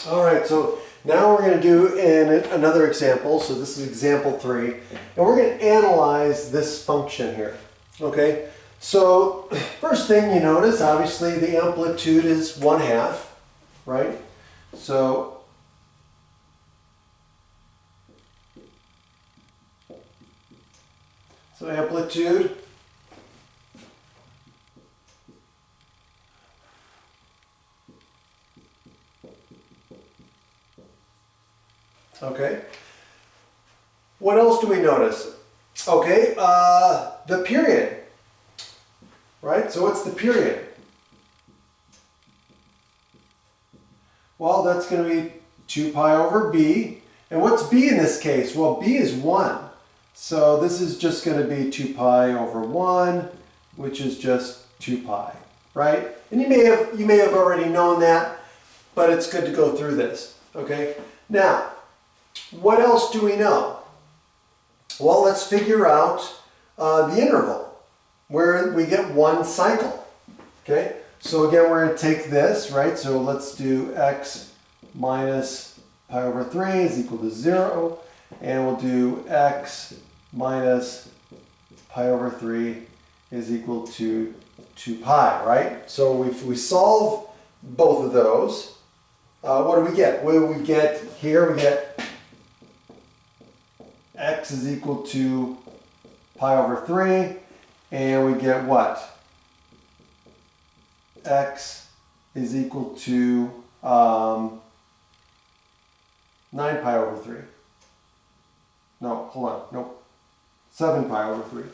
All right, so now we're going to do another example. So this is example 3, and we're going to analyze this function here. Okay, so first thing you notice, obviously the amplitude is 1/2, right? So amplitude okay. What else do we notice? Okay, the period, right? So what's the period? Well, that's going to be 2 pi over b. And what's b in this case? Well, b is 1. So this is just going to be 2 pi over 1, which is just 2 pi, right? And you may have already known that, but it's good to go through this, okay? Now, what else do we know? Well, let's figure out the interval, where we get 1 cycle, okay? So again, we're going to take this, right? So let's do x minus pi over 3 is equal to 0. And we'll do x minus pi over 3 is equal to 2 pi, right? So if we solve both of those, what do we get? What do we get here? We get x is equal to pi over 3, and we get what? X is equal to 9 pi over 3. No, hold on, nope. 7 pi over 3.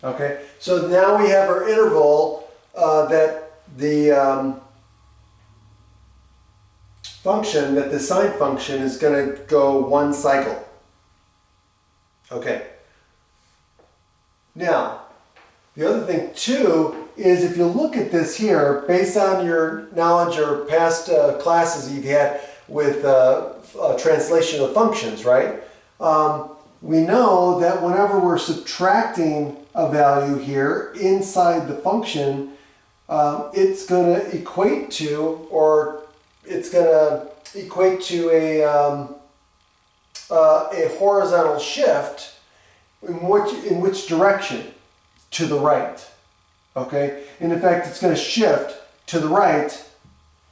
Okay, so now we have our interval that the function, that the sine function is going to go 1 cycle. Okay. Now, the other thing too is if you look at this here, based on your knowledge or past classes you've had with translation of functions, right? We know that whenever we're subtracting a value here inside the function, it's going to equate to, or it's going to equate to a horizontal shift in which direction? To the right. Okay? And in fact, it's going to shift to the right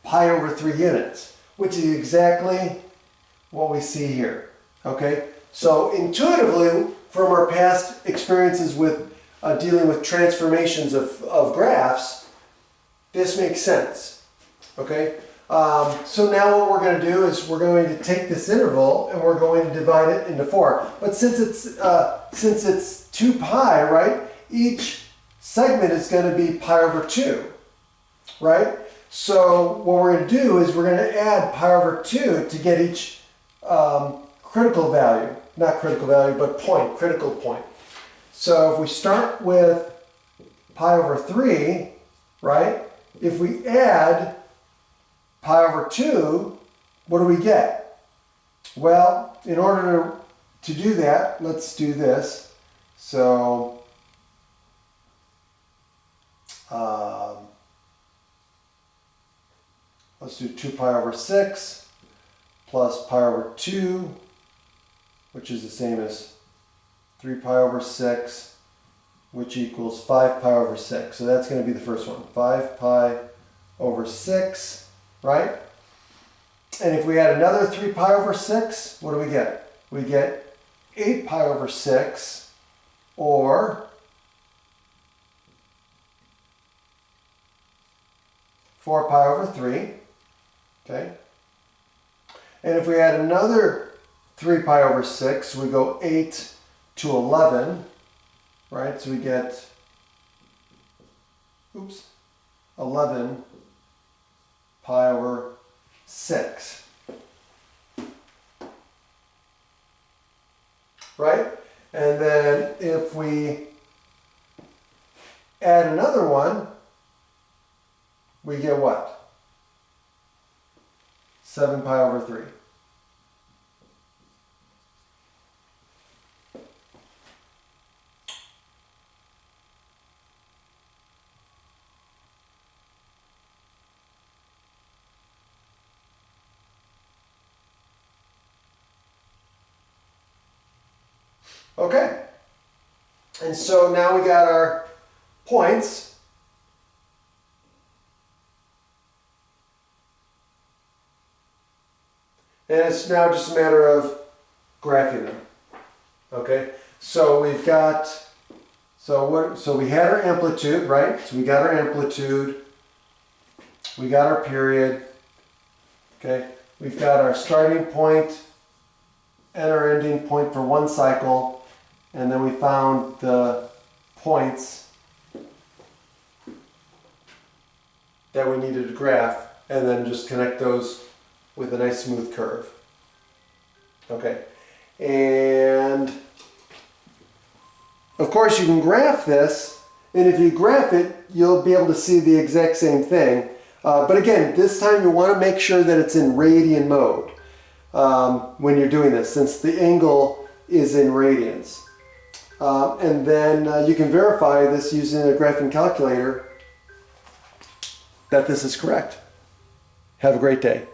pi over 3 units, which is exactly what we see here. Okay? So intuitively, from our past experiences with dealing with transformations of graphs, this makes sense. Okay? So now what we're going to do is we're going to take this interval and we're going to divide it into 4. But since it's 2 pi, right? Each segment is going to be pi over 2, right? So what we're going to do is we're going to add pi over 2 to get each critical value. Not critical value, but point, critical point. So if we start with pi over 3, right? If we add pi over 2, what do we get? Well, in order to do that, let's do this. So let's do 2 pi over 6 plus pi over 2, which is the same as 3 pi over 6, which equals 5 pi over 6. So that's going to be the first one. 5 pi over 6, right? And if we add another 3 pi over 6, what do we get? We get 8 pi over 6, or 4 pi over 3, okay? And if we add another 3 pi over 6, we go 8 to 11, right? So we get, 11 pi over 6, right? And then if we add another one, we get what? 7 pi over 3. Okay. And so now we got our points. And it's now just a matter of graphing them. Okay, so we've got, so we had our amplitude, right? So we got our amplitude, we got our period, okay? We've got our starting point and our ending point for one cycle, and then we found the points that we needed to graph, and then just connect those with a nice smooth curve. Okay, and of course you can graph this, and if you graph it, you'll be able to see the exact same thing. But again, this time you want to make sure that it's in radian mode when you're doing this, since the angle is in radians. And then you can verify this using a graphing calculator that this is correct. Have a great day.